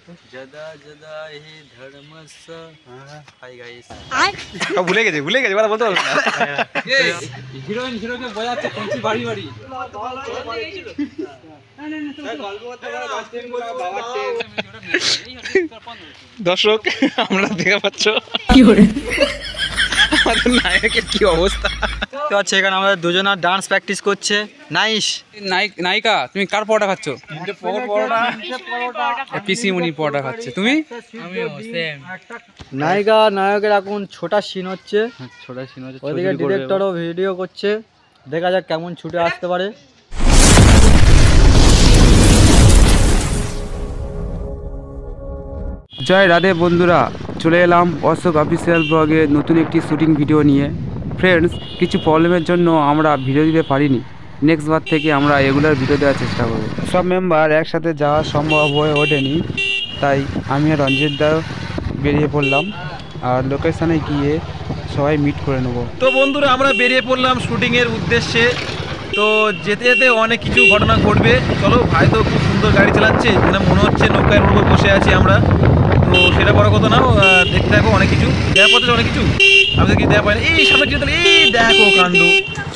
जदा जदा ही धर्मस्य हाय गाइस ভুলে গেছে বলা বলতে পারবো না। হিরোইন হিরোকে বোঝাচ্ছে কোনটি বাড়ি বাড়ি দর্শক আমরা দেখা পাচ্ছ আমাদের নায়কের কি অবস্থা। তো আছে এখানে আমাদের দুজনা ডান্স প্র্যাকটিস করছে। নাইস। নায়িকা তুমি কার পরোটা খাচ্ছ? পিসিমণি পরোটা খাচ্ছে। তুমি? নায়িকা নায়কের এখন ছোটা সিন হচ্ছে, ছোটা সিন হচ্ছে। ওদিকে ডিরেক্টরও ভিডিও করছে, দেখা যাক কেমন ছুটে আসতে পারে। জয় রাধে বন্ধুরা, চলে এলাম অশোক অফিসিয়াল ব্লগে নতুন একটি শুটিং ভিডিও নিয়ে। ফ্রেন্ডস, কিছু প্রবলেমের জন্য আমরা ভিডিও দিতে পারিনি। নেক্সট বার থেকে আমরা রেগুলার ভিডিও দেওয়ার চেষ্টা করব। সব মেম্বার একসাথে যাওয়া সম্ভব হয়ে ওঠেনি, তাই আমি আর রঞ্জিত দা বেরিয়ে পড়লাম আর লোকেশানে গিয়ে সবাই মিট করে নেব। তো বন্ধুরা আমরা বেরিয়ে পড়লাম শুটিংয়ের উদ্দেশ্যে। তো যেতে যেতে অনেক কিছু ঘটনা ঘটবে। চলো, ভাই তো খুব সুন্দর গাড়ি চালাচ্ছে, যেন মনে হচ্ছে নৌকার উপর বসে আছি আমরা। তো সেটা বড় কথা না, দেখতে থাকো। অনেক কিছু দেখা পড়ছে, অনেক কিছু আমি তো কিছু দেখা পাই না। এই সামনে কি তাহলে এই দেখো কাণ্ড।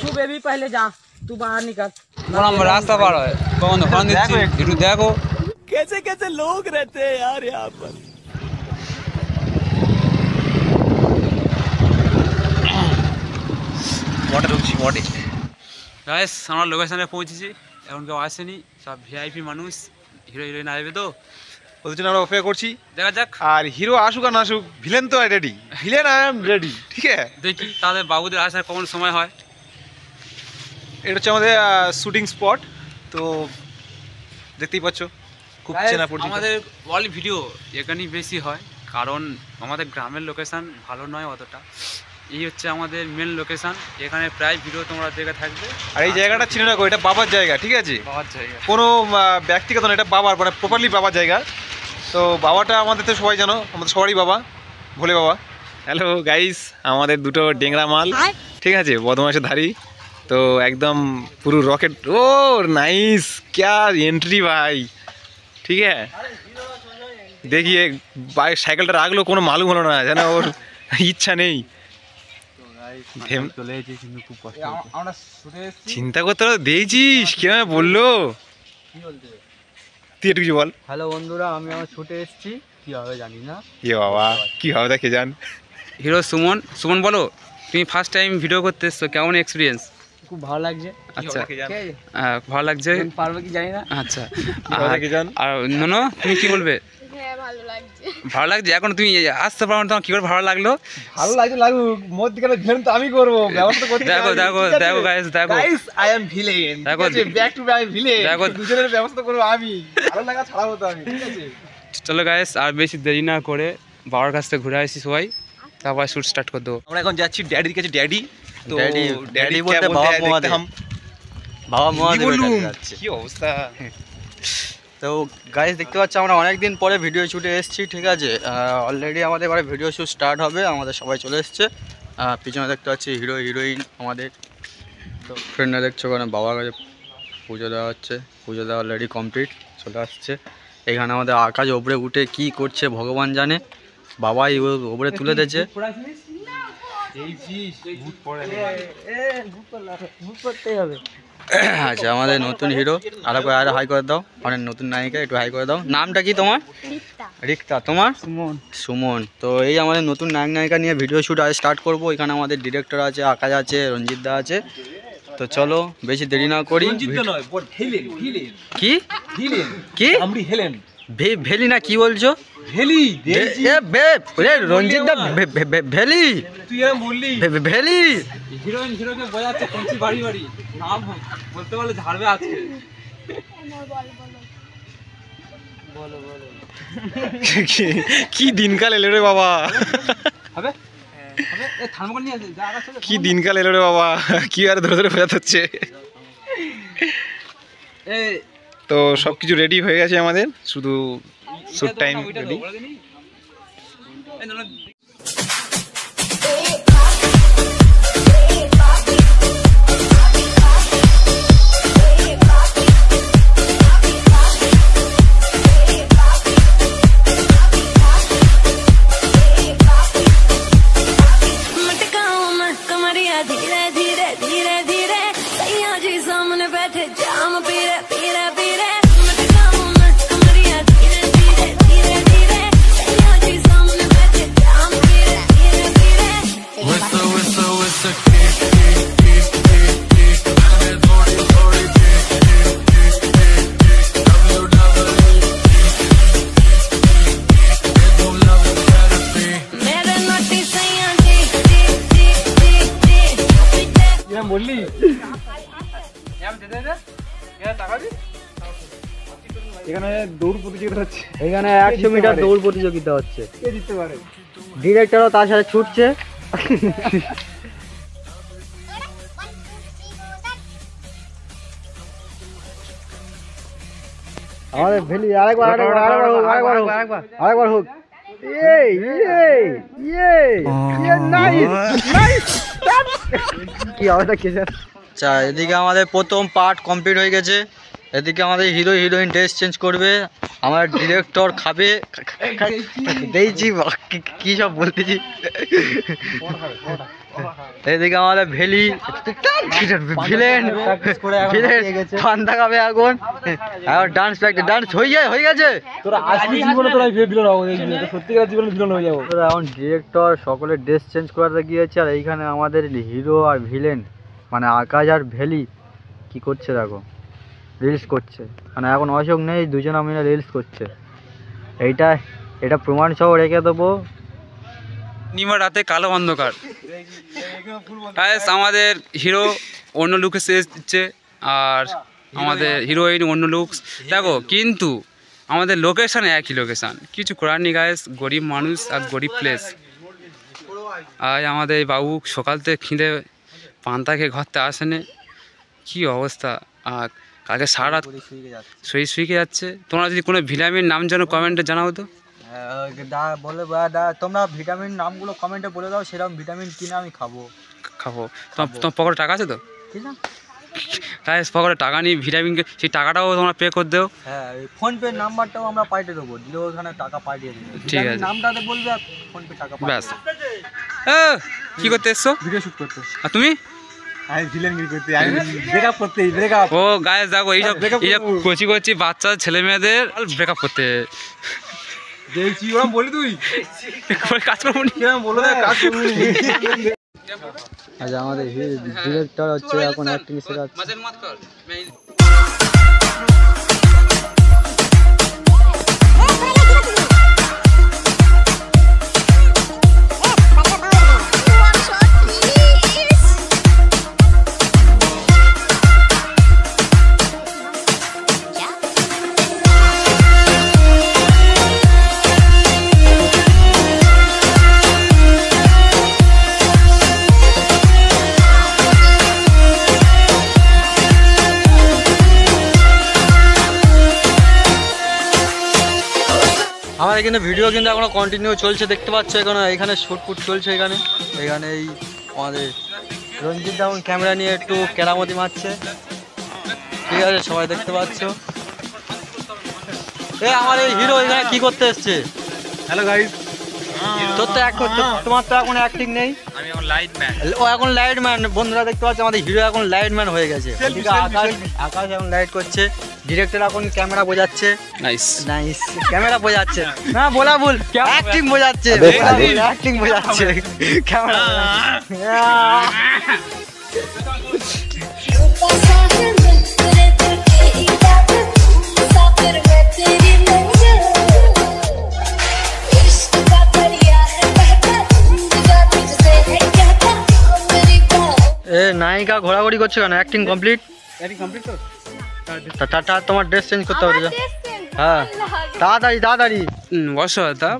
तू बेबी पहले जा, तू बाहर निकल। আমরা রাস্তা পার হয় কখন ফোন দিচ্ছি, একটু দেখো। कैसे कैसे लोग रहते हैं यार यहाँ पर। গাইস, আমরা লোকেশনে পৌঁছেছি, এখন কেউ আসেনি, সব ভিআইপি মানুষ। হিরো হিরোইন আসবে, তো ওদের জন্য আমরা অপেক্ষা করছি। দেখা যাক। আর হিরো আসুক আর না আসুক, ভিলেন তো ready, villain I am ready. ঠিক আছে, দেখি তাদের বাবুদের আসার কখন সময় হয়। এটা হচ্ছে আমাদের শুটিং স্পট। তো দেখতেই পাচ্ছ খুব চেনা পরিচিত। আমাদের অল ভিডিও এখানেই বেশি হয়, কারণ আমাদের গ্রামের লোকেশন ভালো নয় অতটা। এই হচ্ছে আমাদের মেন লোকেশন, এখানে প্রায় ভিডিও তোমরা দেখে থাকবে। আর এই জায়গাটা চিনে রাখো, এটা বাবার জায়গা। ঠিক আছে, পাওয়ার জায়গা কোনো ব্যক্তিগত না, এটা বাবার, মানে প্রপারলি বাবার জায়গা। তো বাবাটা আমাদের তো সবাই জানো, আমাদের সবারই বাবা, ভোলে বাবা। হ্যালো গাইস, আমাদের দুটো ডেংরা মাল, ঠিক আছে, বদমাশের ধারি। তো একদম পুরো রকেট। ও নাইস, ক্যা এন্ট্রি ভাই। ঠিক আছে, দেখিয়ে বাইক সাইকেলটা রাখলো, কোনো মালুম হলো না, যেন ওর ইচ্ছা নেই। চিন্তা করতে দিয়েছিস, কিভাবে বললো, তুই একটু কিছু বল। হ্যালো বন্ধুরা, আমি আমার ছুটে এসেছি, কি হবে জানি না। এ বাবা, কি হবে দেখে যান। হিরো সুমন, সুমন বলো, তুমি ফার্স্ট টাইম ভিডিও করতে এসছো, কেমন এক্সপিরিয়েন্স? খুব ভালো লাগছে। আচ্ছা, ভালো লাগছে, পারবো কি জানি না। আচ্ছা। আর নোনো, তুমি কি বলবে? ভালো লাগছে। এখন তুমি আসতে পারো না, তোমার কি করে ভালো লাগলো? ভালো লাগছে, লাগুক, মধ্যখানে ভিলেন তো আমি করবো, ব্যবস্থা করতে। দেখো দেখো দেখো গাইস, দেখো গাইস, আই এম ভিলেন। দেখো, ব্যাক টু ব্যাক ভিলেন। দেখো, দুজনের ব্যবস্থা করবো আমি, ভালো লাগা ছাড়াবো তো আমি। ঠিক আছে, চলো গাইস, আর বেশি দেরি না করে বাবার কাছ থেকে ঘুরে আসি সবাই, তারপর শুট স্টার্ট করে দেবো। আমরা এখন যাচ্ছি ড্যাডির কাছে। ড্যাডি তো ড্যাডি বলতে বাবা মহাদেব, বাবা মহাদেব যাচ্ছে। কি অবস্থা। তো গাইস, দেখতে পাচ্ছি আমরা অনেকদিন পরে ভিডিও শুটে এসেছি। ঠিক আছে, অলরেডি আমাদের এবারে ভিডিও শুট স্টার্ট হবে, আমাদের সবাই চলে এসছে। পিছনে দেখতে পাচ্ছি হিরো হিরোইন আমাদের। তো ফ্রেন্ডরা দেখছো ওখানে বাবার কাছে পুজো দেওয়া হচ্ছে, পুজো দেওয়া অলরেডি কমপ্লিট, চলে আসছে। এখানে আমাদের আকাশ ওপরে উঠে কি করছে ভগবান জানে, বাবাই ওপরে তুলে দিয়েছে। আচ্ছা, আমাদের নতুন হিরো, আর হাই করে দাও। অনেক নতুন নায়িকা, একটু হাই করে দাও। নামটা কি তোমার? রিক্তা। তোমার? সুমন। সুমন। তো এই আমাদের নতুন নায়ক নায়িকা নিয়ে ভিডিও শ্যুট আজ স্টার্ট করবো। এখানে আমাদের ডিরেক্টর আছে, আকাশ আছে, রঞ্জিত দা আছে। তো চলো বেশি দেরি না করি। কি কি ভেলি না কি বলছো? ভেলি রঞ্জিত দা, ভেলি তুই এরকম বললি, ভেলি। হিরোইন হিরোকে বোঝাচ্ছে কোনটি বাড়ি বাড়ি, নাম বলতে বলে ঝাড়বে আজকে। কি দিনকাল এলো রে বাবা, হবে কি দিনকাল এলো রে বাবা, কি আর ধরে ধরে বোঝাতে হচ্ছে। তো সবকিছু রেডি হয়ে গেছে আমাদের, শুধু শুট টাইম রেডি। এখানে দৌড় প্রতিযোগিতা হচ্ছে। এখানে 100 মিটার দৌড় প্রতিযোগিতা হচ্ছে। কে জিততে পারে? ডিরেক্টরও তার সাথে ছুটছে। আমাদের ভেলি আরেকবার হোক। কি অবস্থা কিসের? আচ্ছা, এদিকে আমাদের প্রথম পার্ট কমপ্লিট হয়ে গেছে। এদিকে আমাদের হিরো হিরোইন ড্রেস চেঞ্জ করবে, আমার ডিরেক্টর খাবে দেখছি কি সব বলতেছি। এদিকে আমাদের ভিলেন ঠান্ডা খাবে এখন ডান্স প্র্যাকটিস ডান্স হয়ে গেছে। তোরা আসলি জীবনে তোরা ভিলেন হবে, সত্যিকার জীবনে ভিলেন হয়ে যাবো। এখন ডিরেক্টর সকলের ড্রেস চেঞ্জ করাতে গিয়েছে, আর এইখানে আমাদের হিরো আর ভিলেন মানে আকাশ আর ভেলি কি করছে দেখো, রিলস করছে। মানে এখন অশোক নেই, দুজনে মিলে রিলস করছে। এটা প্রমাণ সহ রেখে দেবো। নিমা রাতে কালো অন্ধকার। আমাদের হিরো অন্য লুকে এসেছে আর আমাদের হিরোইন অন্য লুকস দেখো, কিন্তু আমাদের লোকেশান একই লোকেশান, কিছু করার নেই গাইস, গরিব মানুষ আর গরিব প্লেস। আজ আমাদের এই বাবু সকাল থেকে খিদে পান্তা খেয়ে ঘরতে আসেনি, কী অবস্থা। আর কালকে সারা রাত শুয়ে যাচ্ছে। তোমরা যদি কোনো ভিটামিন নাম জানো কমেন্টে জানাও তো। বলে তোমরা ভিটামিন নামগুলো কমেন্টে বলে দাও, সেরকম ভিটামিন কিনে আমি খাবো। তোমার পকেটে টাকা আছে তো? গাইস পকেটে টাকা নিয়ে ভিটামিনকে সেই টাকাটাও তোমরা পে করে দেও। হ্যাঁ, ফোনপে নাম্বারটাও আমরা পাঠিয়ে দেবো, দিলে ওখানে টাকা পাঠিয়ে দেবো। ঠিক আছে, নামটাতে বলবে আর ফোনপে টাকা ব্যাস। কি করতে এসছো? ভিডিও শুট করতে। আর তুমি? আমি ভিলেনগিরি করতে, আমি ব্রেকআপ করতে। ব্রেকআপ ও গাইস দেখো, এইসব কচি বাচ্চা ছেলে মেয়েদের ব্রেকআপ করতে দেখছি। ওরা বলি তুই কাজ করবো নি, বলে দেখ কাজ করবি। আচ্ছা, আমাদের ডিরেক্টর হচ্ছে এখন অ্যাক্টিং শেখাচ্ছে। আমাদের কিন্তু ভিডিও কিন্তু এখনো কন্টিনিউ চলছে, দেখতে পাচ্ছ। এখানে শুটপুট চলছে। এখানে এই আমাদের রঞ্জিত দাউন ক্যামেরা নিয়ে একটু কেরামতি মারছে, ঠিক আছে, সবাই দেখতে পাচ্ছ। আমার এই হিরো এখানে কি করতে এসছে? হ্যালো গাইস, তোমার তো এখন অ্যাক্টিং নেই, আমি এখন লাইট ম্যান। ও এখন লাইট ম্যান। বন্ধুরা দেখতে পাচ্ছ, আমাদের হিরো এখন লাইট ম্যান হয়ে গেছে। আকাশ এখন লাইট করছে, ডিরেক্টর এখন ক্যামেরা বোঝাচ্ছে। নাইস ক্যামেরা বোঝাচ্ছে না, বলা ভুল, অ্যাক্টিং বোঝাচ্ছে, অ্যাক্টিং বোঝাচ্ছে ক্যামেরা। নায়িকা ঘোরাঘুরি করছে কেন? অ্যাক্টিং কমপ্লিট তো? তোমার ড্রেস চেঞ্জ করতে হবে। হ্যাঁ, তাড়াতাড়ি বসো দাদা,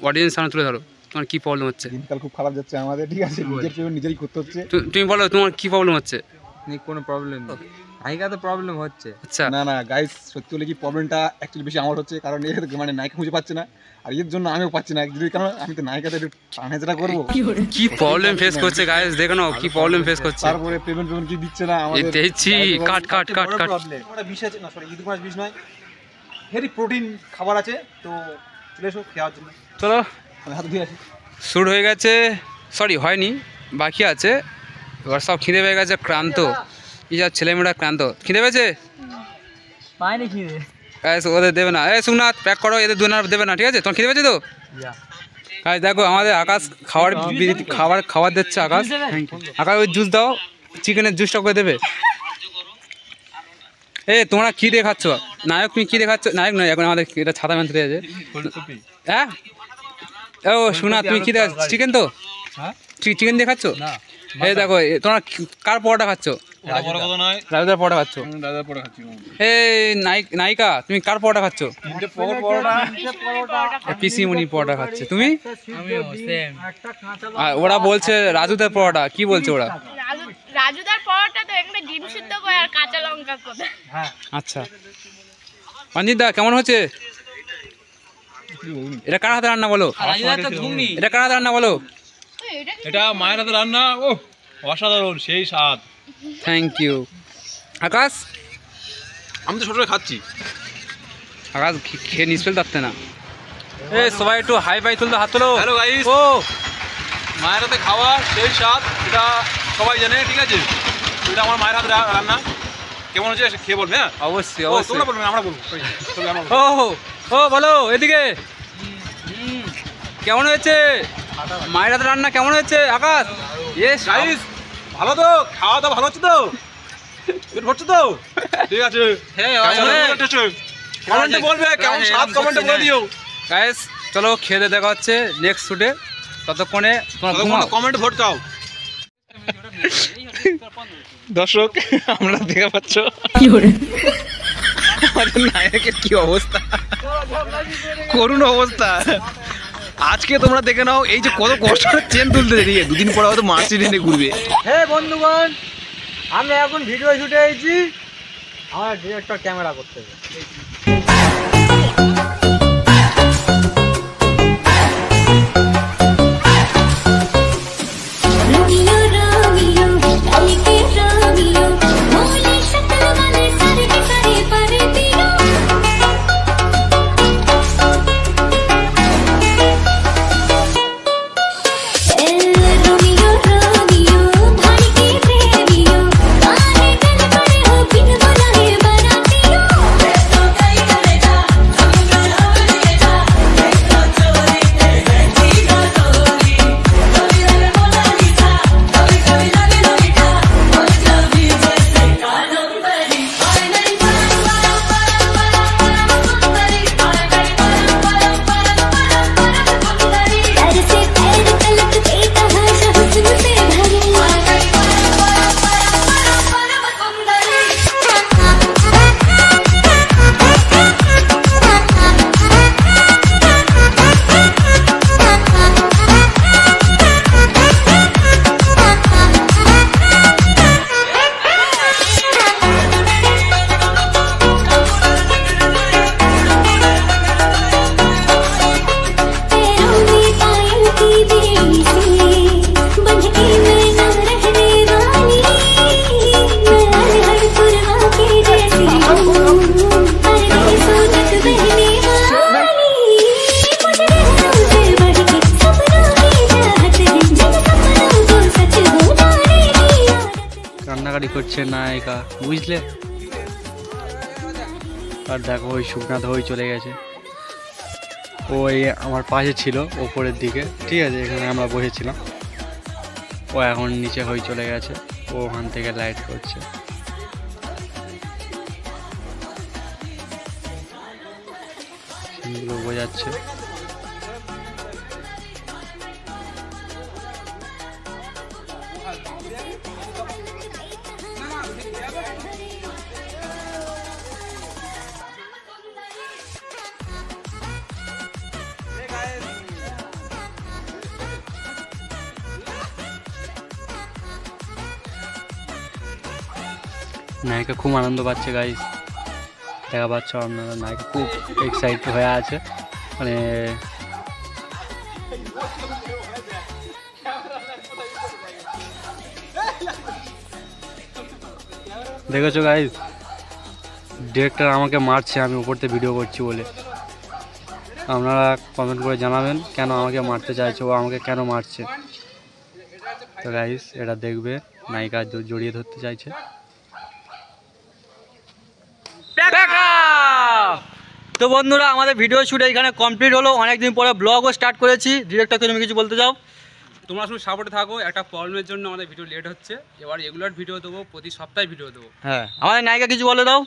অডিয়েন্স সামনে তুলে ধরো। তোমার কি প্রবলেম হচ্ছে? দিনকাল খুব খারাপ যাচ্ছে আমাদের, ঠিক আছে, নিজের পেমেন্ট নিজেরই করতে হচ্ছে। তুমি বলো তোমার কি প্রবলেম হচ্ছে? কোনো প্রবলেম নেই, নায়িকা তো প্রবলেম হচ্ছে। আচ্ছা, না গাইস, সত্যি বলে কি প্রবলেমটা অ্যাকচুয়ালি বেশি আমার হচ্ছে, কারণ এর মানে নায়িকা খুঁজে পাচ্ছে না, আর এর জন্য আমিও পাচ্ছি না। কারণ আমি তো নায়িকাতে একটু টানাচেরা করবো। কি প্রবলেম ফেস করছে গাইস, দেখো না কি প্রবলেম ফেস করছে। তারপরে পেমেন্ট কি দিচ্ছে না আমাদের। দেখছি কাট ওটা বিষ আছে না, সরি, ইদুমাস বিষ নয়, হেভি প্রোটিন খাবার আছে, তো চলে এসো খাওয়ার জন্য। চলো, আমি হাত ধুয়ে আসি। শুট হয়ে গেছে, সরি হয়নি, বাকি আছে। এবার সব খিদে পেয়ে গেছে, ক্লান্ত। এই যা ছেলেমেয়েরা ক্লান্ত, খিদে পেয়েছে, পায়নি খিদে। ওদের দেবে না। সুনাথ প্যাক করো, এদের দুনার দেবে না, ঠিক আছে? তোমার খিদে পেয়েছে তো? গাইস দেখো, আমাদের আকাশ খাবার দিচ্ছে। আকাশ ওই জুস দাও, চিকেনের জুসটা করে দেবে। তোমরা কি দেখাচ্ছ? নায়ক তুমি কি দেখাচ্ছ? নায়ক নয়, এখন আমাদের এটা ছাতা ম্যান থেকে আছে। হ্যাঁ, ও শোনা, তুমি কি দেখাচ্ছ? চিকেন তো? চিকেন দেখাচ্ছ? এই দেখো, তোমরা কার পরোটা খাচ্ছ? বড় কথা নয়, রাজুদার পরোটা খাচ্ছ? দাদা পরে খাচ্ছি। এই নায়িকা তুমি কার পরোটা খাচ্ছ? পরোটা পিসিমণি পরোটা খাচ্ছে। তুমি? আর ওরা বলছে রাজুদার পরোটা, কি বলছে ওরা? রাজুদার পরোটা তো এখানে ডিম সিদ্ধ করে আর কাঁচা লঙ্কা করে। আচ্ছা অঞ্জিত দা কেমন হচ্ছে? এটা কার হাতে রান্না বলো? এটা কার হাতে রান্না বলো? এটা মায়ের হাতে রান্না, ও অসাধারণ, সেই স্বাদ। Thank you. আকাশ? আমি তো ছোটবেলায় খাচ্ছি। আকাশ খেয়ে নিস ফেলতে পারতে না। এ সবাই একটু হাই ফাই তুলতে, হাত তোলো। হ্যালো গাইস, ও মায়ের হাতে খাওয়া সেই স্বাদ, এটা সবাই জানে, ঠিক আছে? এটা আমার মায়ের হাতে রান্না, কেমন হচ্ছে খেয়ে বলবে। হ্যাঁ অবশ্যই তোমরা অবশ্যই। বলবে, আমরা বলবো। ও বলো এদিকে, কেমন হয়েছে মায়ের হাতে রান্না? কেমন হয়েছে আকাশ? ইয়েস গাইস ভালো তো, খাওয়া দাওয়া ভালো হচ্ছে তো, পেট ভরছে তো, ঠিক আছে? হ্যাঁ কমেন্টে বলবে কেমন স্বাদ, কমেন্টে বলে দিও গাইস। চলো খেয়ে দিয়ে দেখা হচ্ছে নেক্সট শুটে। ততক্ষণে তোমরা ঘুমাও। কমেন্ট ভোট দাও। দর্শক আমরা দেখা পাচ্ছ আমাদের নায়কের কি অবস্থা, করুণ অবস্থা। আজকে তোমরা দেখে নাও এই যে কত কষ্ট চেন তুলতে দেরিয়ে, দুদিন পরে হয়তো মার্সিডিজ নিয়ে ঘুরবে। হে বন্ধুগণ, আমরা এখন ভিডিও শুটে এসেছি, আমার ডিরেক্টর ক্যামেরা করতে হবে। কান্নাকাটি করছে নায়িকা, বুঝলে? আর দেখো ওই সুকনাথ হয়ে চলে গেছে, ওই আমার পাশে ছিল ওপরের দিকে, ঠিক আছে? এখানে আমরা বসেছিলাম, ও এখন নিচে হয়ে চলে গেছে, ও ওখান থেকে লাইট করছে। সিনগুলো বোঝাচ্ছে। নায়িকা খুব আনন্দ পাচ্ছে গাইস, দেখা পাচ্ছ আপনারা, নায়িকা খুব এক্সাইটেড হয়ে আছে, মানে দেখেছো গাইস, ডিরেক্টর আমাকে মারছে আমি উপর থেকে ভিডিও করছি বলে। আপনারা কমেন্ট করে জানাবেন কেন আমাকে মারতে চাইছে, ও আমাকে কেন মারছে। তো গাইস এটা দেখবে, নায়িকা জড়িয়ে ধরতে চাইছে। তো বন্ধুরা আমাদের ভিডিও শুট এখানে কমপ্লিট হলো, অনেকদিন পরে ব্লগও স্টার্ট করেছি। ডিরেক্টর তুমি কিছু বলতে চাও? তোমরা শুধু সাপোর্টে থাকো, একটা প্রবলেমের জন্য আমাদের ভিডিও লেট হচ্ছে, এবার রেগুলার ভিডিও দেবো, প্রতি সপ্তাহে ভিডিও দেবো। হ্যাঁ, আমাদের নায়িকা কিছু বলে দাও।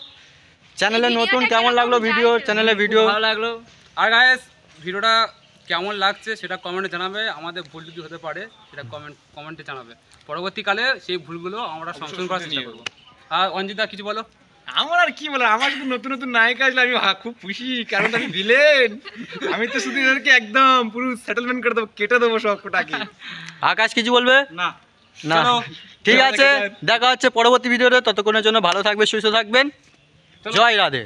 চ্যানেলে নতুন, কেমন লাগলো ভিডিও? চ্যানেলে ভিডিও ভালো লাগলো। আর গাইস ভিডিওটা কেমন লাগছে সেটা কমেন্টে জানাবে। আমাদের ভুল যদি হতে পারে সেটা কমেন্টে জানাবে। পরবর্তীকালে সেই ভুলগুলো আমরা সংশোধন করার চেষ্টা করবো। আর অঞ্জিতা কিছু বলো। আমার আর কি বলে, আমার শুধু নতুন নতুন নায়িকা আসলে আমি খুব খুশি, কারণ আমি ভিলেন। আমি তো শুধু এদেরকে একদম পুরো সেটেলমেন্ট করে দেবো, কেটে দেবো সবটাকে। আকাশ কিছু বলবে? না না, ঠিক আছে, দেখা হচ্ছে পরবর্তী ভিডিওতে। ততক্ষণের জন্য ভালো থাকবে, সুস্থ থাকবেন। জয় রাধে।